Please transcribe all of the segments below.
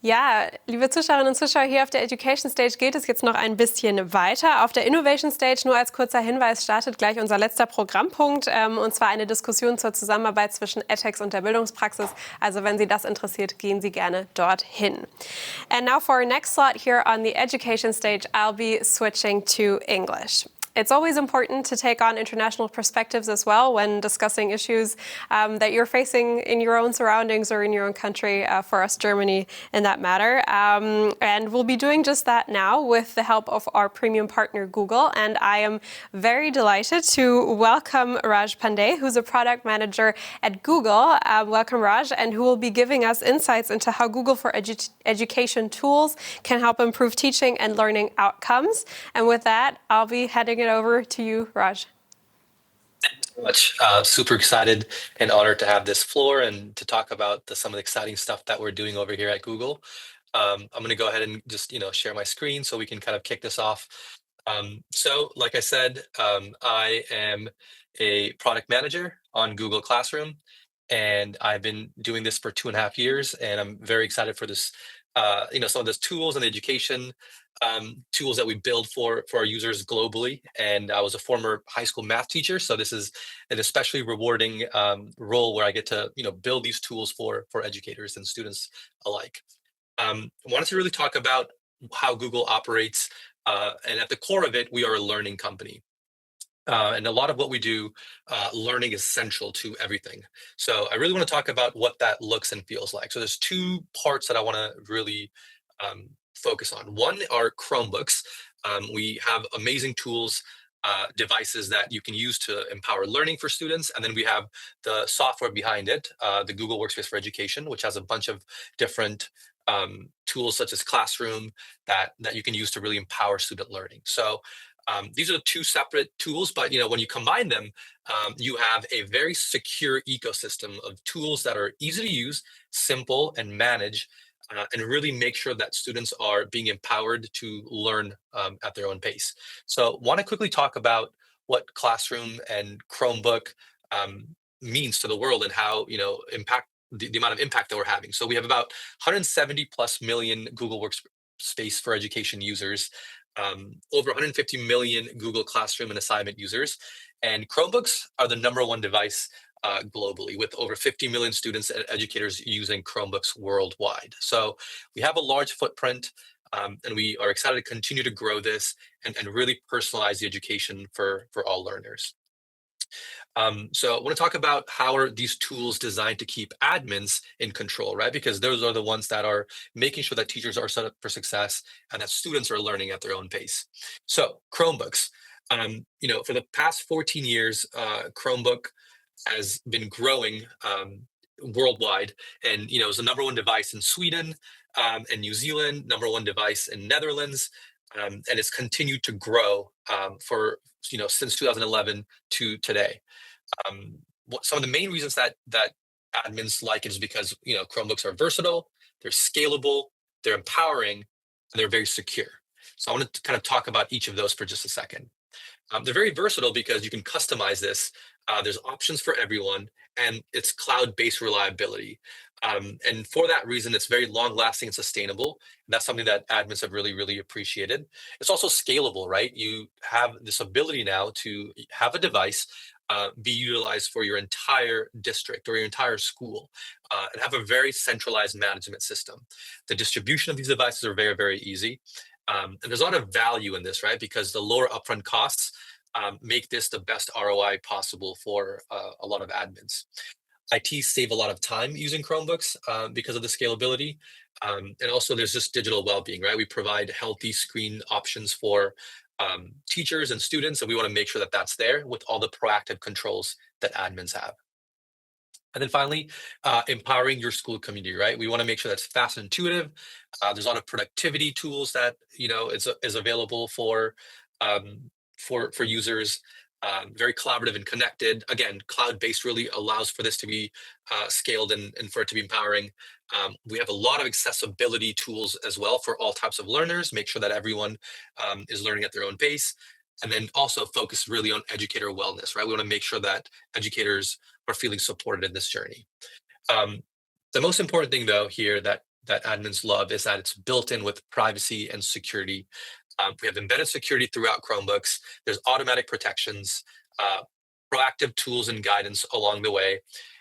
Ja, liebe Zuschauerinnen und Zuschauer, hier auf der Education Stage geht es jetzt noch ein bisschen weiter. Auf der Innovation Stage, nur als kurzer Hinweis, startet gleich unser letzter Programmpunkt, und zwar eine Diskussion zur Zusammenarbeit zwischen edTechs und der Bildungspraxis. Also wenn Sie das interessiert, gehen Sie gerne dorthin. And now for our next slot here on the Education Stage, I'll be switching to English. It's always important to take on international perspectives as well when discussing issues that you're facing in your own surroundings or in your own country, for us, Germany, in that matter. And we'll be doing just that now with the help of our premium partner, Google. And I am very delighted to welcome Raj Pandey, who's a product manager at Google. Welcome, Raj, and who will be giving us insights into how Google for Education tools can help improve teaching and learning outcomes. And with that, I'll be heading it over to you, Raj. Much. Super excited and honored to have this floor and to talk about some of the exciting stuff that we're doing over here at Google. I'm going to go ahead and just share my screen so we can kind of kick this off. So, like I said, I am a product manager on Google Classroom, and I've been doing this for 2.5 years, and I'm very excited for this. Some of those tools and education tools that we build for our users globally. And I was a former high school math teacher, so this is an especially rewarding role where I get to build these tools for educators and students alike. I wanted to really talk about how Google operates, and at the core of it, we are a learning company. And a lot of what we do, learning is central to everything. So I really want to talk about what that looks and feels like. So there's two parts that I want to really focus on. One are Chromebooks. We have amazing tools, devices that you can use to empower learning for students. And then we have the software behind it, the Google Workspace for Education, which has a bunch of different tools such as Classroom that you can use to really empower student learning. So these are the two separate tools, but when you combine them, you have a very secure ecosystem of tools that are easy to use, simple, and manage, and really make sure that students are being empowered to learn at their own pace. So, want to quickly talk about what Classroom and Chromebook means to the world and how impact the amount of impact that we're having. So we have about 170 plus million Google Workspace for Education users, over 150 million Google Classroom and assignment users, and Chromebooks are the number one device globally, with over 50 million students and educators using Chromebooks worldwide. So we have a large footprint, and we are excited to continue to grow this and really personalize the education for all learners. So I want to talk about how are these tools designed to keep admins in control, right? Because those are the ones that are making sure that teachers are set up for success and that students are learning at their own pace. So Chromebooks, for the past 14 years, Chromebook has been growing worldwide, and is the number one device in Sweden and New Zealand, number one device in Netherlands, and it's continued to grow for since 2011 to today. Some of the main reasons that admins like it is because Chromebooks are versatile, they're scalable, they're empowering, and they're very secure. So I want to kind of talk about each of those for just a second. They're very versatile because you can customize this. There's options for everyone, and it's cloud-based reliability. And for that reason, it's very long-lasting and sustainable. And that's something that admins have really, really appreciated. It's also scalable, right? You have this ability now to have a device be utilized for your entire district or your entire school, and have a very centralized management system. The distribution of these devices are very, very easy. And there's a lot of value in this, right? Because the lower upfront costs make this the best ROI possible for a lot of admins. IT save a lot of time using Chromebooks because of the scalability. And also there's just digital well-being, right? We provide healthy screen options for teachers and students, and we want to make sure that that's there with all the proactive controls that admins have. And then finally, empowering your school community, right? We want to make sure that's fast and intuitive. There's a lot of productivity tools that is available for users. Very collaborative and connected. Again, cloud-based really allows for this to be scaled and for it to be empowering. We have a lot of accessibility tools as well for all types of learners. Make sure that everyone is learning at their own pace. And then also focus really on educator wellness, right? We want to make sure that educators are feeling supported in this journey. The most important thing, though, here that that admins love is that it's built in with privacy and security. We have embedded security throughout Chromebooks. There's automatic protections, uh, proactive tools and guidance along the way,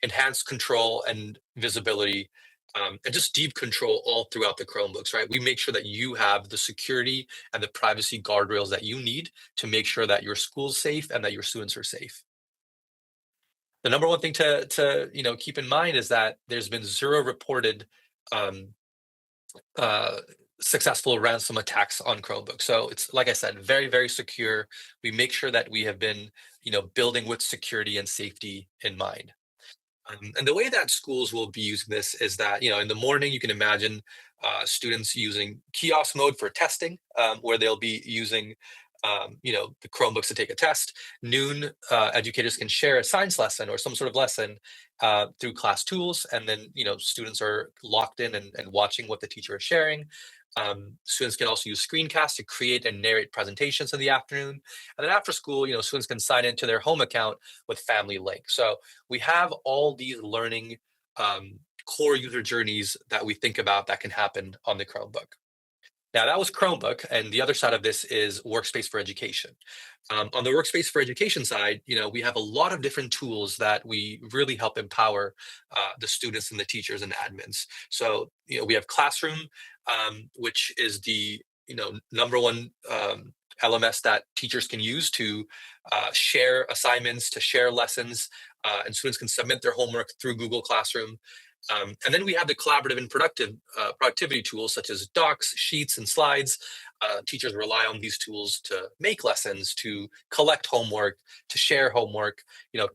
enhanced control and visibility, and just deep control all throughout the Chromebooks, right? We make sure that you have the security and the privacy guardrails that you need to make sure that your school's safe and that your students are safe. The number one thing to keep in mind is that there's been zero reported um, uh, successful ransom attacks on Chromebooks. So it's like I said, very, very secure. We make sure that we have been, building with security and safety in mind. And the way that schools will be using this is that, in the morning, you can imagine students using kiosk mode for testing, where they'll be using, the Chromebooks to take a test. Noon, educators can share a science lesson or some sort of lesson through class tools. And then, students are locked in and watching what the teacher is sharing. Students can also use screencasts to create and narrate presentations in the afternoon. And then after school, students can sign into their home account with Family Link. So we have all these learning core user journeys that we think about that can happen on the Chromebook. Now that was Chromebook, and the other side of this is Workspace for Education. On the Workspace for Education side, we have a lot of different tools that we really help empower the students and the teachers and admins. So, we have Classroom, which is the number one LMS that teachers can use to share assignments, to share lessons, and students can submit their homework through Google Classroom. And then we have the collaborative and productivity tools such as docs, sheets, and slides. Teachers rely on these tools to make lessons, to collect homework, to share homework.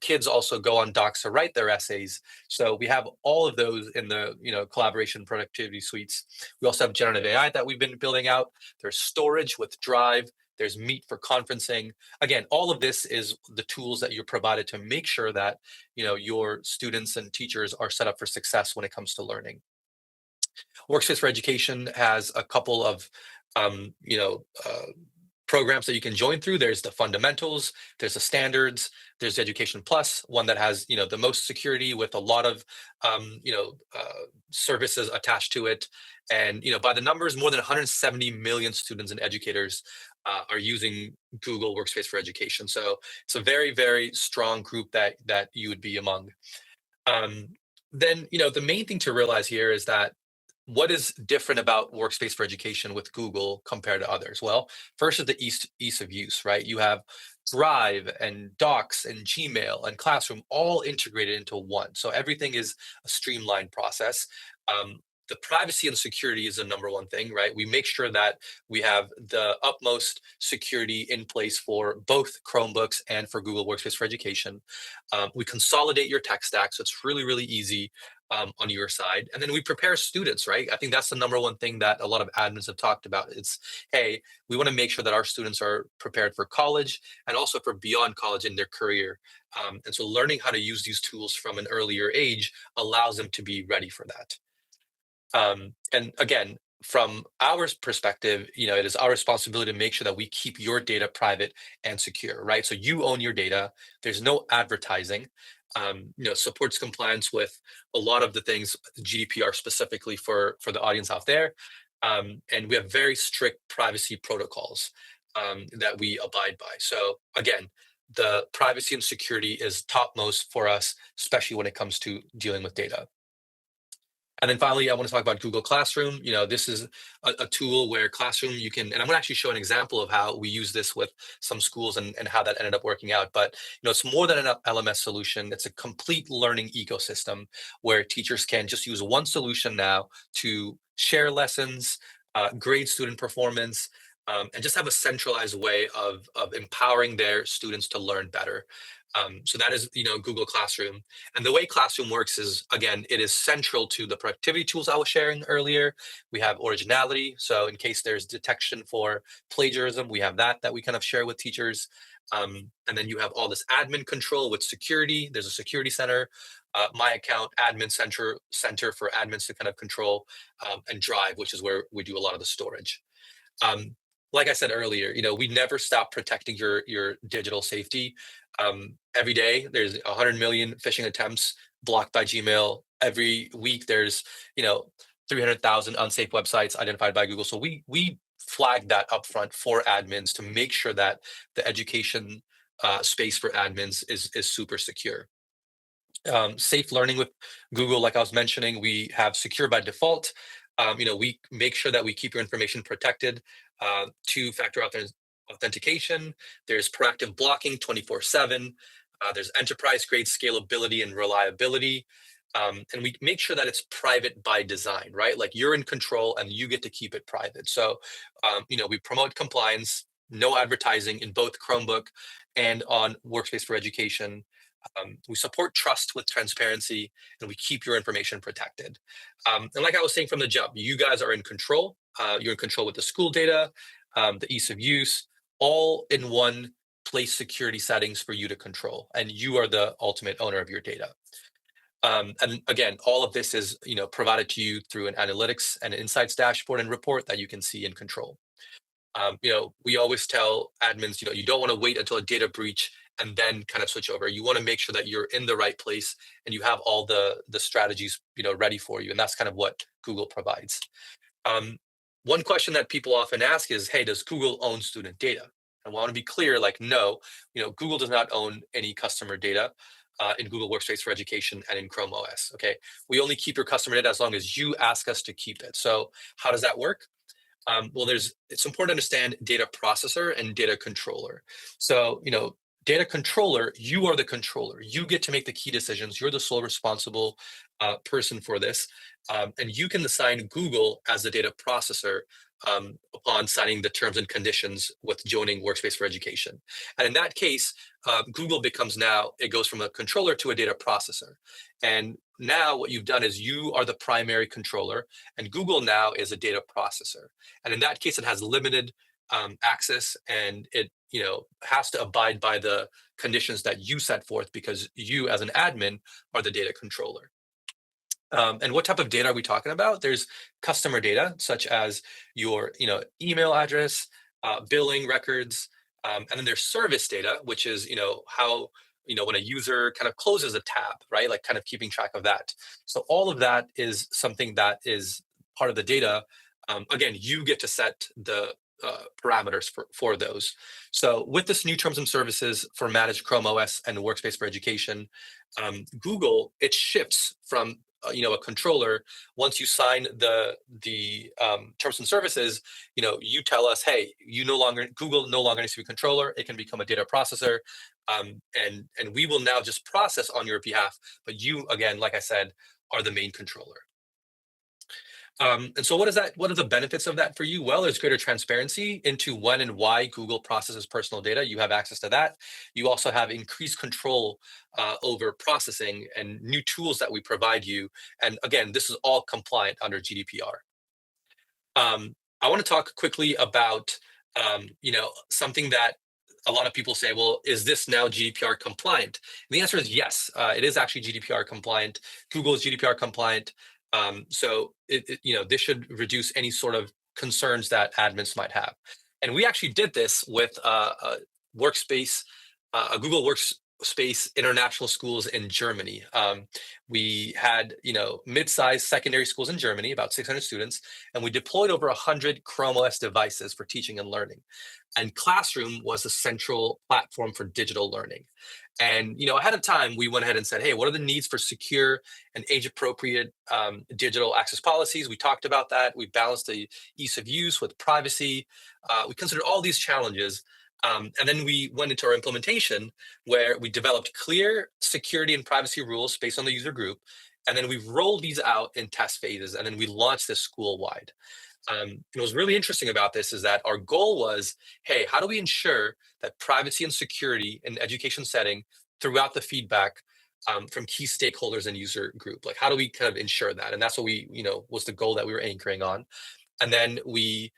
Kids also go on docs to write their essays. So we have all of those in the collaboration productivity suites. We also have generative AI that we've been building out. There's storage with Drive. There's Meet for conferencing. Again, all of this is the tools that you're provided to make sure that your students and teachers are set up for success when it comes to learning. Workspace for Education has a couple of um, you know uh, programs that you can join through. There's the fundamentals, there's the standards, there's Education Plus, one that has the most security with a lot of services attached to it. And by the numbers, more than 170 million students and educators are using Google Workspace for Education. So it's a very, very strong group that you would be among. Um, then, the main thing to realize here is that what is different about Workspace for Education with Google compared to others? Well, first is the ease of use, right? You have Drive and Docs and Gmail and Classroom all integrated into one. So everything is a streamlined process. The privacy and security is the number one thing, right? We make sure that we have the utmost security in place for both Chromebooks and for Google Workspace for Education. We consolidate your tech stack, so it's really, really easy on your side. And then we prepare students, right? I think that's the number one thing that a lot of admins have talked about. It's, hey, we want to make sure that our students are prepared for college and also for beyond college in their career. And so learning how to use these tools from an earlier age allows them to be ready for that. And again, from our perspective, it is our responsibility to make sure that we keep your data private and secure, right? So you own your data. There's no advertising. Supports compliance with a lot of the things GDPR specifically for the audience out there, and we have very strict privacy protocols that we abide by. So again, the privacy and security is topmost for us, especially when it comes to dealing with data. And then finally, I want to talk about Google Classroom. This is a tool where Classroom you can, and I'm going to actually show an example of how we use this with some schools and how that ended up working out. But it's more than an LMS solution. It's a complete learning ecosystem where teachers can just use one solution now to share lessons, grade student performance, and just have a centralized way of empowering their students to learn better. So that is, Google Classroom. And the way Classroom works is, again, it is central to the productivity tools I was sharing earlier. We have originality. So in case there's detection for plagiarism, we have that we kind of share with teachers. And then you have all this admin control with security. There's a security center, my account admin center for admins to kind of control, and Drive, which is where we do a lot of the storage. Um, like I said earlier, we never stop protecting your digital safety. Every day there's 100 million phishing attempts blocked by Gmail. Every week there's 300,000 unsafe websites identified by Google. So we flag that upfront for admins to make sure that the education space for admins is super secure. Safe learning with Google, like I was mentioning, we have secure by default. We make sure that we keep your information protected. Two-factor authentication. There's proactive blocking 24/7. There's enterprise grade scalability and reliability. And we make sure that it's private by design, right? Like you're in control and you get to keep it private. So, we promote compliance, no advertising in both Chromebook and on Workspace for Education. We support trust with transparency, and we keep your information protected. And like I was saying from the jump, you guys are in control. You're in control with the school data, the ease of use, all in one place security settings for you to control. And you are the ultimate owner of your data. And again, all of this is provided to you through an analytics and insights dashboard and report that you can see and control. We always tell admins, you don't want to wait until a data breach and then kind of switch over. You want to make sure that you're in the right place and you have all the strategies, ready for you. And that's kind of what Google provides. One question that people often ask is, hey, does Google own student data? I want to be clear, like, no, Google does not own any customer data in Google Workspace for Education and in Chrome OS. Okay, we only keep your customer data as long as you ask us to keep it. So how does that work? Well, it's important to understand data processor and data controller. So, data controller, you are the controller. You get to make the key decisions. You're the sole responsible person for this. And you can assign Google as the data processor upon signing the terms and conditions with joining Workspace for Education. And in that case, Google it goes from a controller to a data processor. And now what you've done is you are the primary controller, and Google now is a data processor. And in that case, it has limited access, and it has to abide by the conditions that you set forth because you, as an admin, are the data controller. And what type of data are we talking about? There's customer data, such as your email address, billing records, and then there's service data, which is how when a user kind of closes a tab, right? Like kind of keeping track of that. So all of that is something that is part of the data. Again, you get to set the parameters for those. So with this new terms and services for managed Chrome OS and Workspace for Education, Google, it shifts from a controller. Once you sign the terms and services, you tell us, hey, Google no longer needs to be a controller. It can become a data processor, and we will now just process on your behalf. But you, again, like I said, are the main controller. And so what are the benefits of that for you? Well, there's greater transparency into when and why Google processes personal data. You have access to that. You also have increased control over processing and new tools that we provide you. And again, this is all compliant under GDPR. I want to talk quickly about, something that a lot of people say, well, is this now GDPR compliant? And the answer is yes, it is actually GDPR compliant. Google is GDPR compliant. So this should reduce any sort of concerns that admins might have. And we actually did this with a Workspace, a Google Workspace international schools in Germany. We had mid-sized secondary schools in Germany, about 600 students, and we deployed over 100 Chrome OS devices for teaching and learning. And Classroom was a central platform for digital learning. And ahead of time, we went ahead and said, hey, what are the needs for secure and age-appropriate digital access policies? We talked about that. We balanced the ease of use with privacy. We considered all these challenges. And then we went into our implementation where we developed clear security and privacy rules based on the user group. And then we rolled these out in test phases. And then we launched this school-wide. And what's really interesting about this is that our goal was, hey, how do we ensure that privacy and security in education setting throughout the feedback from key stakeholders and user group? Like, how do we kind of ensure that? And that's what was the goal that we were anchoring on. And then we,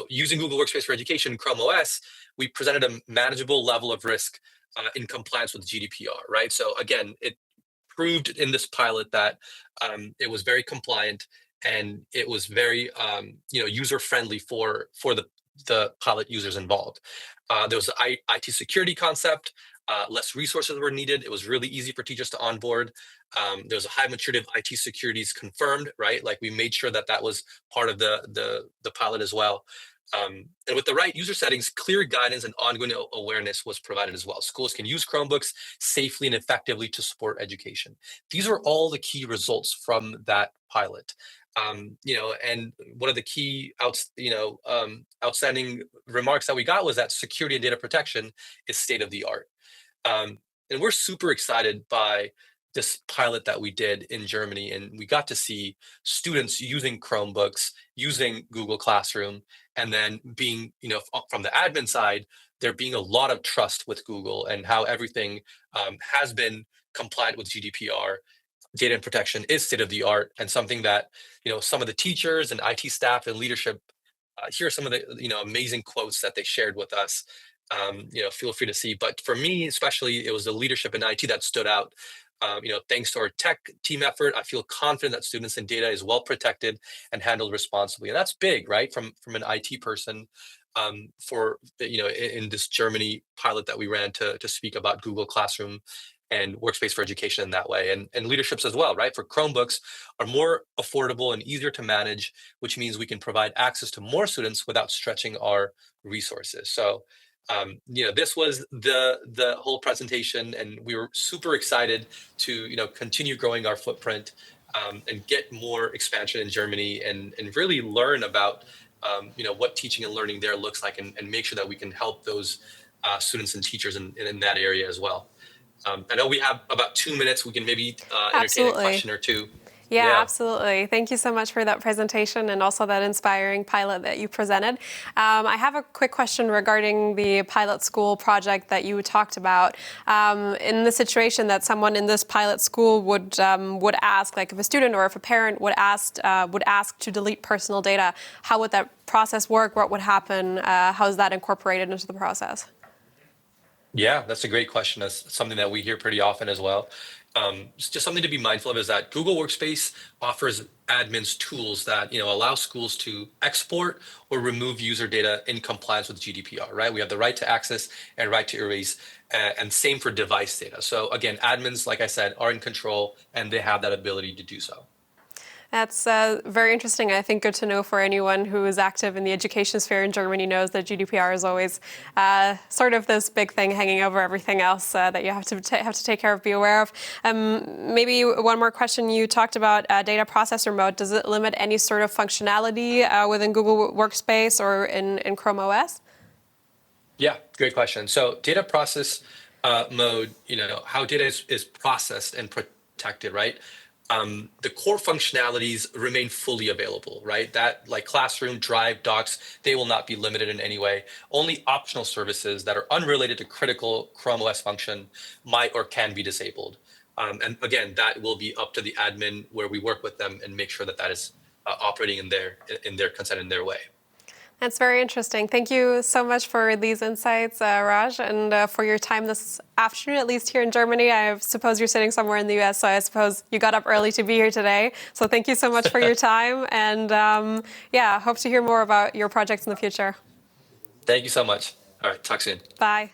using Google Workspace for Education, Chrome OS, we presented a manageable level of risk in compliance with GDPR, right? So again, it proved in this pilot that it was very compliant and it was very user friendly for the pilot users involved. There was an IT security concept. Less resources were needed. It was really easy for teachers to onboard. There's a high maturity of IT securities confirmed, right? Like we made sure that that was part of the pilot as well. And with the right user settings, clear guidance and ongoing awareness was provided as well. Schools can use Chromebooks safely and effectively to support education. These are all the key results from that pilot. And one of the key outstanding remarks that we got was that security and data protection is state of the art. And we're super excited by this pilot that we did in Germany, and we got to see students using Chromebooks, using Google Classroom, and then being, from the admin side, there being a lot of trust with Google and how everything has been compliant with GDPR. Data and protection is state of the art, and something that some of the teachers and IT staff and leadership. Here are some of the amazing quotes that they shared with us. Feel free to see. But for me, especially, it was the leadership in IT that stood out. Thanks to our tech team effort, I feel confident that students and data is well protected and handled responsibly. And that's big, right? From an IT person, in this Germany pilot that we ran to speak about Google Classroom and Workspace for education in that way, and leaderships as well, right? For Chromebooks are more affordable and easier to manage, which means we can provide access to more students without stretching our resources. So this was the whole presentation, and we were super excited to continue growing our footprint and get more expansion in Germany, and really learn about what teaching and learning there looks like, and make sure that we can help those students and teachers in that area as well. I know we have about 2 minutes. We can maybe entertain a question or two. Yeah, absolutely. Thank you so much for that presentation and also that inspiring pilot that you presented. I have a quick question regarding the pilot school project that you talked about. In the situation that someone in this pilot school would ask, like if a student or if a parent would ask to delete personal data, how would that process work? What would happen? How is that incorporated into the process? Yeah, that's a great question. That's something that we hear pretty often as well. It's just something to be mindful of is that Google Workspace offers admins tools that allow schools to export or remove user data in compliance with GDPR. Right? We have the right to access and right to erase, and same for device data. So again, admins, like I said, are in control and they have that ability to do so. That's very interesting. I think good to know for anyone who is active in the education sphere in Germany knows that GDPR is always sort of this big thing hanging over everything else that you have to take care of, be aware of. Maybe one more question. You talked about data processor mode. Does it limit any sort of functionality within Google Workspace or in Chrome OS? Yeah, great question. So data process mode, how data is processed and protected, right? The core functionalities remain fully available, right? That like Classroom, Drive, Docs, they will not be limited in any way. Only optional services that are unrelated to critical Chrome OS function might or can be disabled. And again, that will be up to the admin where we work with them and make sure that that is operating in their consent, in their way. That's very interesting. Thank you so much for these insights, Raj, and for your time this afternoon, at least here in Germany. I suppose you're sitting somewhere in the US, so I suppose you got up early to be here today. So thank you so much for your time, and hope to hear more about your projects in the future. Thank you so much. All right, talk soon. Bye.